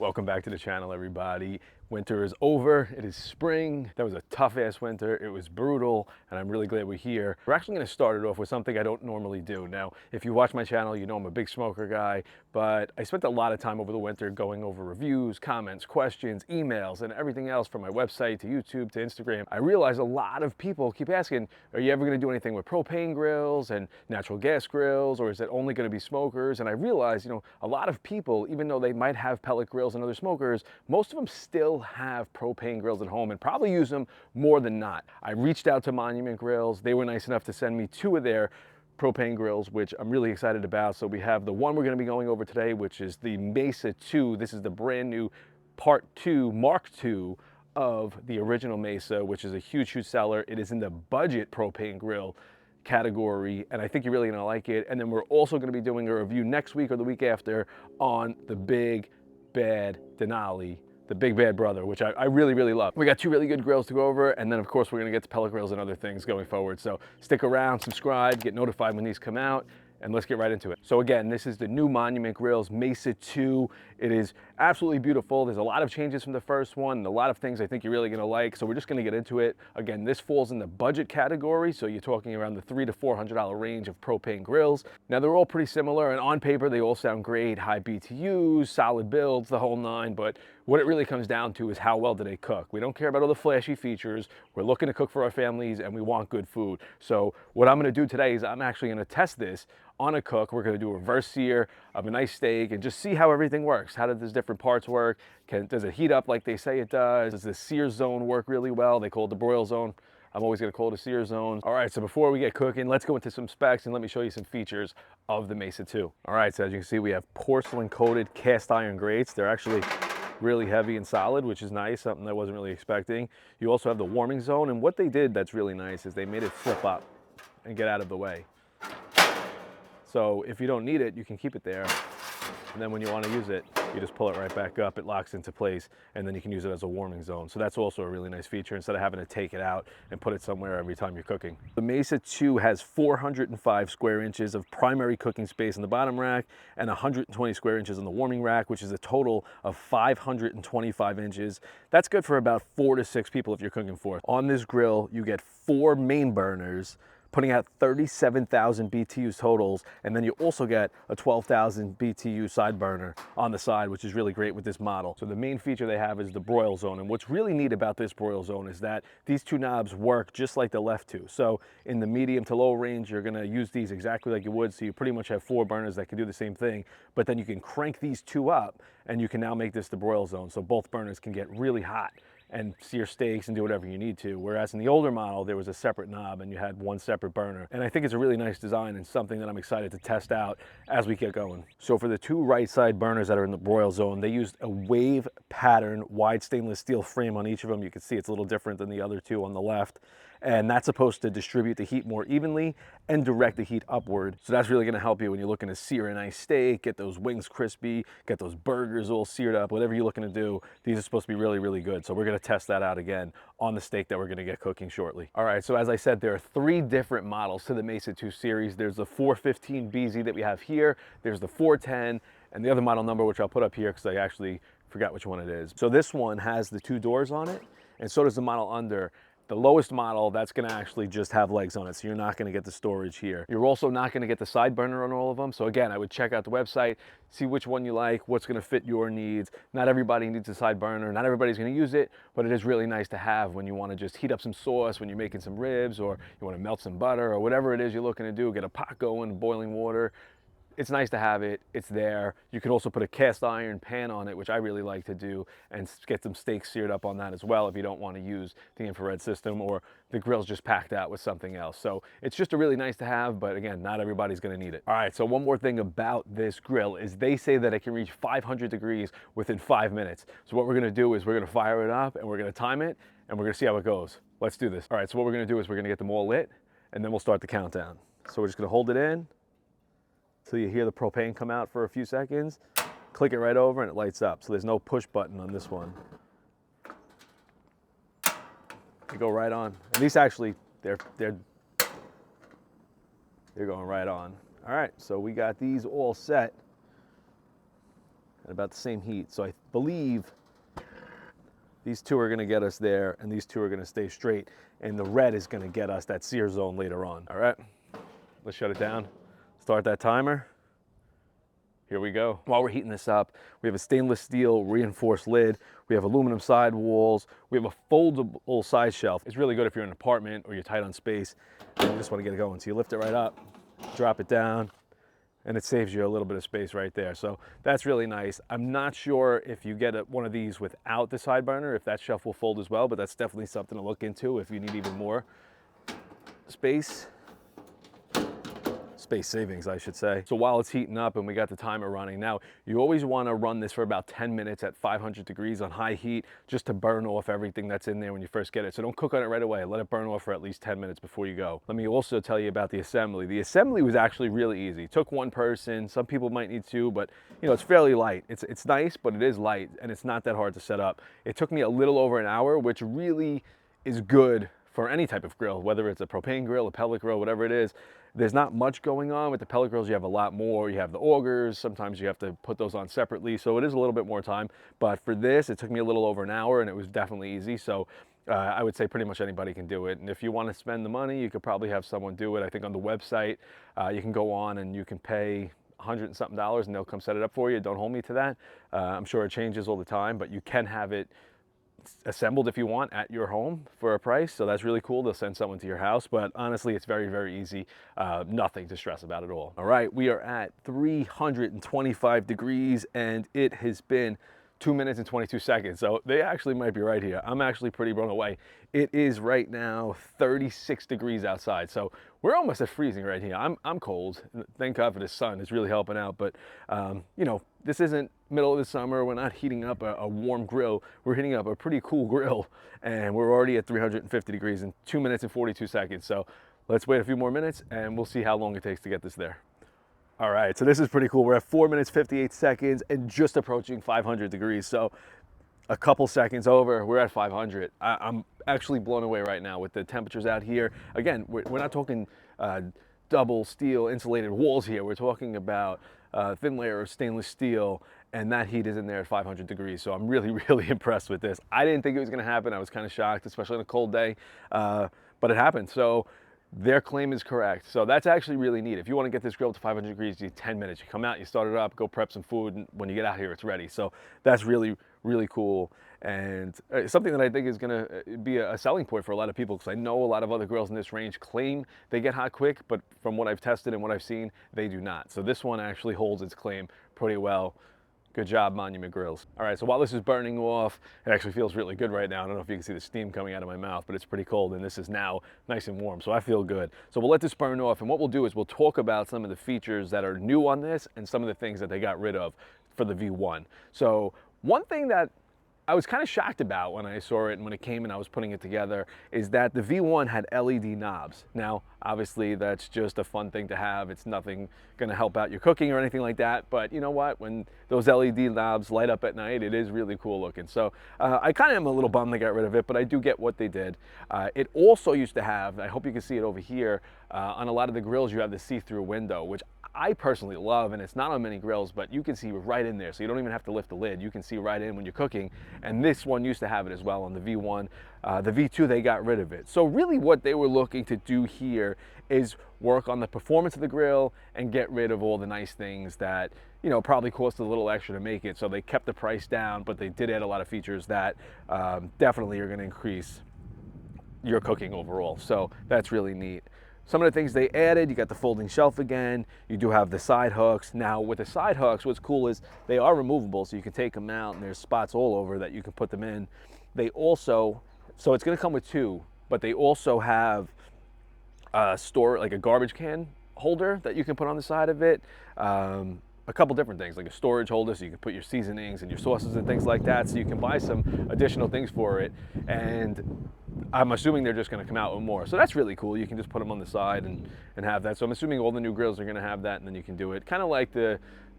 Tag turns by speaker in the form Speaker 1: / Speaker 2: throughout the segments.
Speaker 1: Welcome back to the channel, everybody. Winter is over, it is spring. That was a tough ass winter, it was brutal, and I'm really glad we're here. We're actually gonna start it off with something I don't normally do. Now, if you watch my channel, you know I'm a big smoker guy, but I spent a lot of time over the winter going over reviews, comments, questions, emails, and everything else from my website to YouTube to Instagram. I realized a lot of people keep asking, are you ever gonna do anything with propane grills and natural gas grills, or is it only gonna be smokers? And I realized, a lot of people, even though they might have pellet grills and other smokers, most of them still have propane grills at home and probably use them more than not. I reached out to Monument Grills. They were nice enough to send me 2 of their propane grills, which I'm really excited about. So we have the one we're going to be going over today, which is the Mesa II. This is the brand new Part 2, Mark II of the original Mesa, which is a huge, huge seller. It is in the budget propane grill category, and I think you're really gonna like it. And then we're also gonna be doing a review next week or the week after on the Big Bad Denali, the Big Bad Brother, which I really, really love. We got 2 really good grills to go over, and then of course we're gonna get to pellet grills and other things going forward. So stick around, subscribe, get notified when these come out, and let's get right into it. So again, this is the new Monument Grills Mesa II. It is absolutely beautiful. There's a lot of changes from the first one, and a lot of things I think you're really gonna like, so we're just gonna get into it. Again, this falls in the budget category, so you're talking around the $300 to $400 range of propane grills. Now they're all pretty similar, and on paper they all sound great, high BTUs, solid builds, the whole nine, but what it really comes down to is how well do they cook. We don't care about all the flashy features. We're looking to cook for our families, and we want good food. So what I'm gonna do today is I'm actually gonna test this on a cook. We're gonna do a reverse sear of a nice steak and just see how everything works. How do these different parts work? Does it heat up like they say it does? Does the sear zone work really well? They call it the broil zone. I'm always gonna call it a sear zone. All right, so before we get cooking, let's go into some specs and let me show you some features of the Mesa II. All right, so as you can see, we have porcelain coated cast iron grates. They're actually really heavy and solid, which is nice, something I wasn't really expecting. You also have the warming zone, and what they did that's really nice is they made it flip up and get out of the way. So if you don't need it, you can keep it there. And then when you want to use it, you just pull it right back up, it locks into place, and then you can use it as a warming zone. So that's also a really nice feature instead of having to take it out and put it somewhere every time you're cooking. The Mesa II has 405 square inches of primary cooking space in the bottom rack and 120 square inches in the warming rack, which is a total of 525 inches. That's good for about 4 to 6 people if you're cooking for. On this grill, you get 4 main burners, putting out 37,000 BTUs totals, and then you also get a 12,000 BTU side burner on the side, which is really great with this model. So the main feature they have is the broil zone, and what's really neat about this broil zone is that these 2 knobs work just like the left 2. So in the medium to low range, you're gonna use these exactly like you would, so you pretty much have 4 burners that can do the same thing, but then you can crank these 2 up, and you can now make this the broil zone, so both burners can get really hot and sear steaks and do whatever you need to. Whereas in the older model, there was a separate knob and you had 1 separate burner. And I think it's a really nice design and something that I'm excited to test out as we get going. So for the 2 right side burners that are in the broil zone, they used a wave pattern wide stainless steel frame on each of them. You can see it's a little different than the other 2 on the left. And that's supposed to distribute the heat more evenly and direct the heat upward. So that's really gonna help you when you're looking to sear a nice steak, get those wings crispy, get those burgers all seared up, whatever you're looking to do. These are supposed to be really, really good. So we're gonna test that out again on the steak that we're gonna get cooking shortly. All right, so as I said, there are 3 different models to the Mesa II series. There's the 415 BZ that we have here, there's the 410, and the other model number, which I'll put up here because I actually forgot which one it is. So this one has the 2 doors on it, and so does the model under. The lowest model, that's gonna actually just have legs on it, so you're not gonna get the storage here. You're also not gonna get the side burner on all of them, so again, I would check out the website, see which one you like, what's gonna fit your needs. Not everybody needs a side burner, not everybody's gonna use it, but it is really nice to have when you wanna just heat up some sauce, when you're making some ribs, or you wanna melt some butter, or whatever it is you're looking to do, get a pot going, boiling water. It's nice to have it, it's there. You could also put a cast iron pan on it, which I really like to do, and get some steaks seared up on that as well if you don't want to use the infrared system or the grill's just packed out with something else. So it's just a really nice to have, but again, not everybody's gonna need it. All right, so one more thing about this grill is they say that it can reach 500 degrees within 5 minutes. So what we're gonna do is we're gonna fire it up and we're gonna time it and we're gonna see how it goes. Let's do this. All right, so what we're gonna do is we're gonna get them all lit and then we'll start the countdown. So we're just gonna hold it in till you hear the propane come out for a few seconds, click it right over and it lights up. So there's no push button on this one. You go right on. And these actually, they're going right on. All right, so we got these all set. at about the same heat. So I believe these two are gonna get us there, and these two are gonna stay straight, and the red is gonna get us that sear zone later on. All right, let's shut it down. Start that timer. Here we go. While we're heating this up, we have a stainless steel reinforced lid. We have aluminum side walls. We have a foldable side shelf. It's really good if you're in an apartment or you're tight on space and you just want to get it going. So you lift it right up, drop it down, and it saves you a little bit of space right there. So that's really nice. I'm not sure if you get one of these without the side burner, if that shelf will fold as well, but that's definitely something to look into if you need even more space savings, I should say. So while it's heating up and we got the timer running, now you always want to run this for about 10 minutes at 500 degrees on high heat, just to burn off everything that's in there when you first get it. So don't cook on it right away. Let it burn off for at least 10 minutes before you go. Let me also tell you about the assembly. The assembly was actually really easy. It took one person. Some people might need two, but you know, it's fairly light. It's nice, but it is light, and it's not that hard to set up. It took me a little over an hour, which really is good for any type of grill, whether it's a propane grill, a pellet grill, whatever it is. There's not much going on. With the pellet grills, you have a lot more. You have the augers. Sometimes you have to put those on separately, so it is a little bit more time. But for this, it took me a little over an hour, and it was definitely easy. So I would say pretty much anybody can do it. And if you want to spend the money, you could probably have someone do it. I think on the website, you can go on and you can pay $100 and something, and they'll come set it up for you. Don't hold me to that. I'm sure it changes all the time, but you can have it assembled if you want at your home for a price. So that's really cool. They'll send someone to your house, but honestly, it's very, very easy. Nothing to stress about at all. All right, we are at 325 degrees and it has been 2 minutes and 22 seconds. So they actually might be right here. I'm actually pretty blown away. It is right now 36 degrees outside. So we're almost at freezing right here. I'm cold. Thank God for the sun. It's really helping out. But you know, this isn't middle of the summer. We're not heating up a warm grill. We're heating up a pretty cool grill, and we're already at 350 degrees in 2 minutes and 42 seconds. So let's wait a few more minutes and we'll see how long it takes to get this there. All right, so this is pretty cool. We're at 4 minutes, 58 seconds and just approaching 500 degrees. So a couple seconds over, we're at 500. I'm actually blown away right now with the temperatures out here. Again, we're not talking double steel insulated walls here. We're talking about thin layer of stainless steel, and that heat is in there at 500 degrees. So I'm really, really impressed with this. I didn't think it was gonna happen. I was kind of shocked, especially on a cold day, but it happened. So their claim is correct. So that's actually really neat. If you want to get this grill to 500 degrees, you need 10 minutes. You come out, you start it up, go prep some food, and when you get out here, it's ready. So that's really, really cool. And something that I think is going to be a selling point for a lot of people, because I know a lot of other grills in this range claim they get hot quick, but from what I've tested and what I've seen, they do not. So this one actually holds its claim pretty well. Good job, Monument Grills. All right, so while this is burning off, it actually feels really good right now. I don't know if you can see the steam coming out of my mouth, but it's pretty cold, and this is now nice and warm, so I feel good. So we'll let this burn off, and what we'll do is we'll talk about some of the features that are new on this and some of the things that they got rid of for the V1. So one thing that I was kind of shocked about when I saw it and when it came and I was putting it together is that the V1 had LED knobs. Now, obviously that's just a fun thing to have. It's nothing gonna help out your cooking or anything like that, but you know what? When those LED knobs light up at night, it is really cool looking. So I kind of am a little bummed they got rid of it, but I do get what they did. It also used to have, I hope you can see it over here, on a lot of the grills you have the see-through window, which I personally love, and it's not on many grills, but you can see right in there, so you don't even have to lift the lid. You can see right in when you're cooking, and this one used to have it as well on the V1. The V2, they got rid of it. So really what they were looking to do here is work on the performance of the grill and get rid of all the nice things that, you know, probably cost a little extra to make it. So they kept the price down, but they did add a lot of features that definitely are gonna increase your cooking overall. So that's really neat. Some of the things they added, you got the folding shelf again, you do have the side hooks. Now with the side hooks, what's cool is they are removable, so you can take them out and there's spots all over that you can put them in. They also, so it's gonna come with two, but they also have like a garbage can holder that you can put on the side of it. A couple different things, like a storage holder so you can put your seasonings and your sauces and things like that, so you can buy some additional things for it. And I'm assuming they're just going to come out with more. So that's really cool. You can just put them on the side and have that. So I'm assuming all the new grills are going to have that, and then you can do it. Kind of like the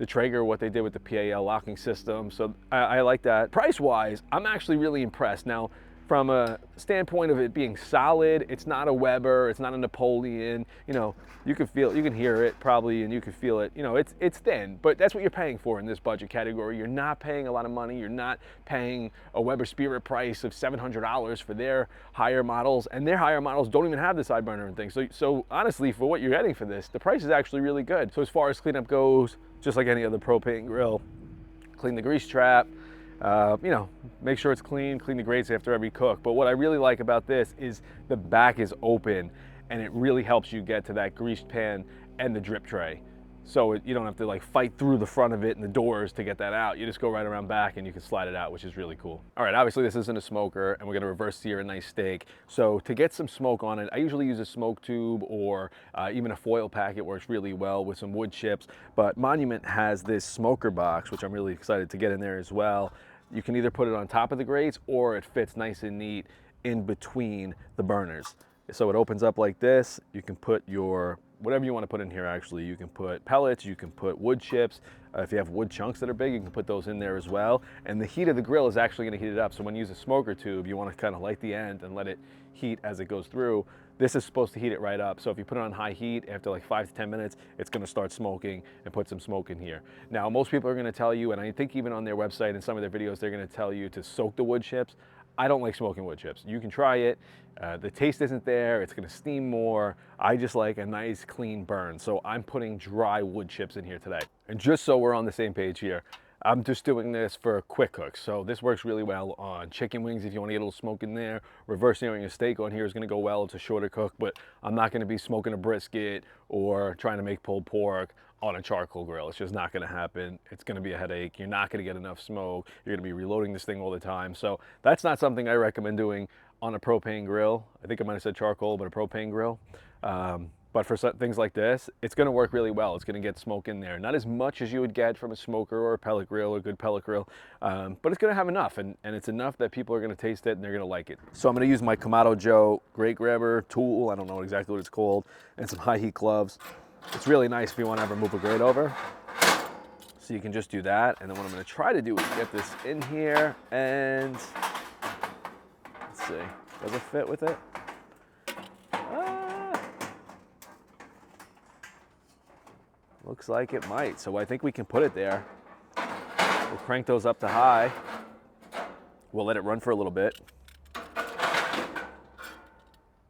Speaker 1: Traeger, what they did with the PAL locking system. So I like that. Price-wise, I'm actually really impressed. Now, from a standpoint of it being solid, it's not a Weber, it's not a Napoleon. You know, you can hear it probably, and you can feel it. You know, it's thin, but that's what you're paying for in this budget category. You're not paying a lot of money. You're not paying a Weber Spirit price of $700 for their higher models, and their higher models don't even have the side burner and things. So honestly, for what you're getting for this, the price is actually really good. So as far as cleanup goes, just like any other propane grill, clean the grease trap, you know, make sure it's clean the grates after every cook. But what I really like about this is the back is open, and it really helps you get to that greased pan and the drip tray. So you don't have to like fight through the front of it and the doors to get that out. You just go right around back and you can slide it out, which is really cool. All right, obviously this isn't a smoker, and we're gonna reverse sear a nice steak. So to get some smoke on it, I usually use a smoke tube or even a foil packet works really well with some wood chips. But Monument has this smoker box, which I'm really excited to get in there as well. You can either put it on top of the grates, or it fits nice and neat in between the burners. So it opens up like this. You can put your whatever you want to put in here. Actually, you can put pellets, you can put wood chips. If you have wood chunks that are big, you can put those in there as well. And the heat of the grill is actually going to heat it up. So when you use a smoker tube, you want to kind of light the end and let it heat as it goes through. This is supposed to heat it right up. So if you put it on high heat, after like 5 to 10 minutes, it's going to start smoking and put some smoke in here. Now, most people are going to tell you, and I think even on their website and some of their videos, they're going to tell you to soak the wood chips. I don't like smoking wood chips. You can try it. The taste isn't there. It's gonna steam more. I just like a nice clean burn. So I'm putting dry wood chips in here today. And just so we're on the same page here, I'm just doing this for quick cooks. So this works really well on chicken wings if you want to get a little smoke in there. Reverse searing a steak on here is going to go well. It's a shorter cook, but I'm not going to be smoking a brisket or trying to make pulled pork on a charcoal grill. It's just not going to happen. It's going to be a headache. You're not going to get enough smoke. You're going to be reloading this thing all the time. So that's not something I recommend doing on a propane grill. I think I might have said charcoal, but a propane grill. But for things like this, it's going to work really well. It's going to get smoke in there. Not as much as you would get from a smoker or a pellet grill or a good pellet grill, but it's going to have enough, and it's enough that people are going to taste it and they're going to like it. So I'm going to use my Kamado Joe grate grabber tool. I don't know exactly what it's called, and some high heat gloves. It's really nice if you want to ever move a grate over. So you can just do that, and then what I'm going to try to do is get this in here, and let's see, does it fit with it? Looks like it might, so I think we can put it there. We'll crank those up to high. We'll let it run for a little bit.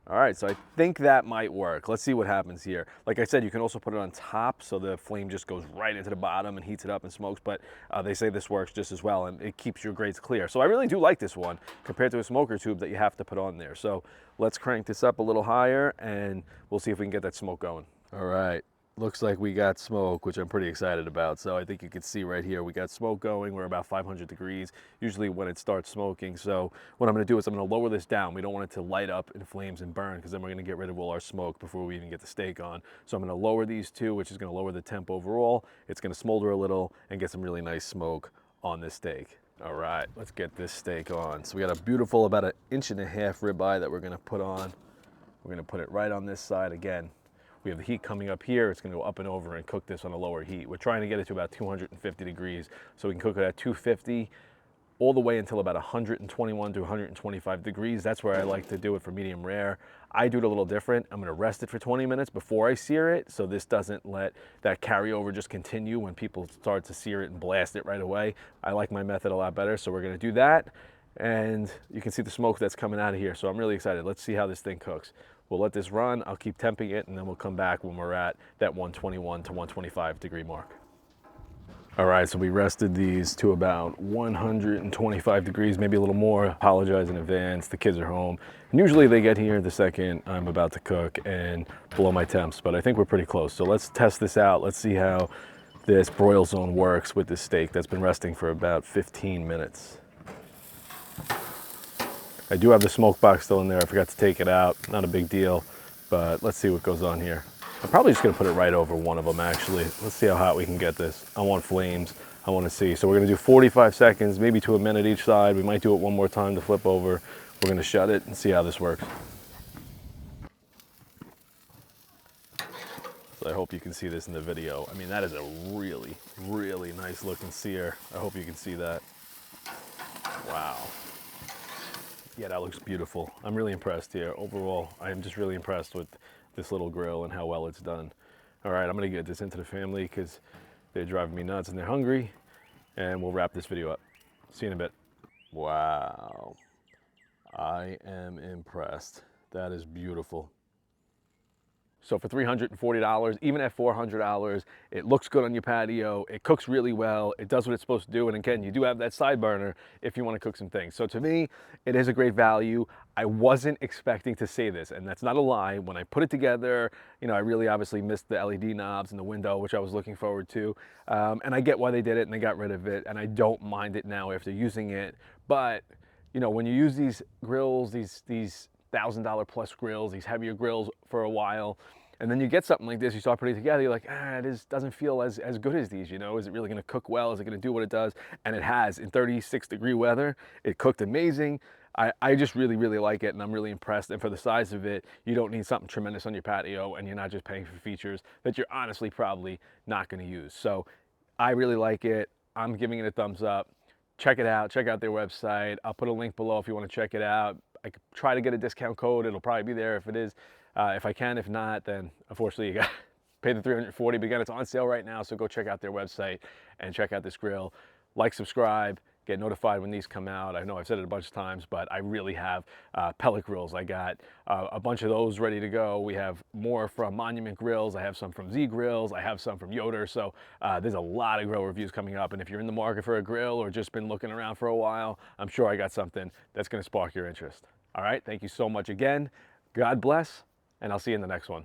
Speaker 1: All right, so I think that might work. Let's see what happens here. Like I said, you can also put it on top so the flame just goes right into the bottom and heats it up and smokes, but they say this works just as well, and it keeps your grates clear. So I really do like this one compared to a smoker tube that you have to put on there. So let's crank this up a little higher, and we'll see if we can get that smoke going. All right. Looks like we got smoke, which I'm pretty excited about. So I think you can see right here, we got smoke going. We're about 500 degrees, usually when it starts smoking. So what I'm gonna do is I'm gonna lower this down. We don't want it to light up in flames and burn, because then we're gonna get rid of all our smoke before we even get the steak on. So I'm gonna lower these two, which is gonna lower the temp overall. It's gonna smolder a little and get some really nice smoke on this steak. All right, let's get this steak on. So we got a beautiful, about 1.5 inch ribeye that we're gonna put on. We're gonna put it right on this side again. We have the heat coming up here. It's gonna go up and over and cook this on a lower heat. We're trying to get it to about 250 degrees. So we can cook it at 250 all the way until about 121 to 125 degrees. That's where I like to do it for medium rare. I do it a little different. I'm gonna rest it for 20 minutes before I sear it, so this doesn't let that carryover just continue when people start to sear it and blast it right away. I like my method a lot better, so we're gonna do that. And you can see the smoke that's coming out of here. So I'm really excited. Let's see how this thing cooks. We'll let this run. I'll keep temping it, and then we'll come back when we're at that 121 to 125 degree mark. All right, so we rested these to about 125 degrees, maybe a little more. Apologize in advance, the kids are home. And usually they get here the second I'm about to cook and blow my temps, but I think we're pretty close. So let's test this out. Let's see how this Broil Zone works with this steak that's been resting for about 15 minutes. I do have the smoke box still in there. I forgot to take it out. Not a big deal, but let's see what goes on here. I'm probably just gonna put it right over one of them, actually. Let's see how hot we can get this. I want flames. I wanna see. So we're gonna do 45 seconds, maybe to a minute each side. We might do it one more time to flip over. We're gonna shut it and see how this works. So I hope you can see this in the video. I mean, that is a really, really nice looking sear. I hope you can see that. Wow. Yeah, that looks beautiful. I'm really impressed here. Overall, I am just really impressed with this little grill and how well it's done. All right, I'm gonna get this into the family because they're driving me nuts and they're hungry, and we'll wrap this video up. See you in a bit. Wow, I am impressed. That is beautiful. So for $340, even at $400, it looks good on your patio. It cooks really well. It does what it's supposed to do. And again, you do have that side burner if you want to cook some things. So to me, it is a great value. I wasn't expecting to see this, and that's not a lie. When I put it together, you know, I really obviously missed the LED knobs and the window, which I was looking forward to. And I get why they did it and they got rid of it. And I don't mind it now after using it. But, you know, when you use these grills, these $1,000 plus grills, these heavier grills for a while, and then you get something like this, you start putting it together, you're like, it doesn't feel as good as these, you know? Is it really gonna cook well? Is it gonna do what it does? And it has. In 36-degree weather, it cooked amazing. I just really, really like it, and I'm really impressed. And for the size of it, you don't need something tremendous on your patio, and you're not just paying for features that you're honestly probably not gonna use. So I really like it. I'm giving it a thumbs up. Check it out. Check out their website. I'll put a link below if you want to check it out. I could try to get a discount code. It'll probably be there if it is. If I can, if not, then unfortunately you got to pay the $340. But again, it's on sale right now, so go check out their website and check out this grill. Like, subscribe, get notified when these come out. I know I've said it a bunch of times, but I really have pellet grills. I got a bunch of those ready to go. We have more from Monument Grills. I have some from Z Grills. I have some from Yoder. So there's a lot of grill reviews coming up. And if you're in the market for a grill or just been looking around for a while, I'm sure I got something that's going to spark your interest. All right, thank you so much again. God bless, and I'll see you in the next one.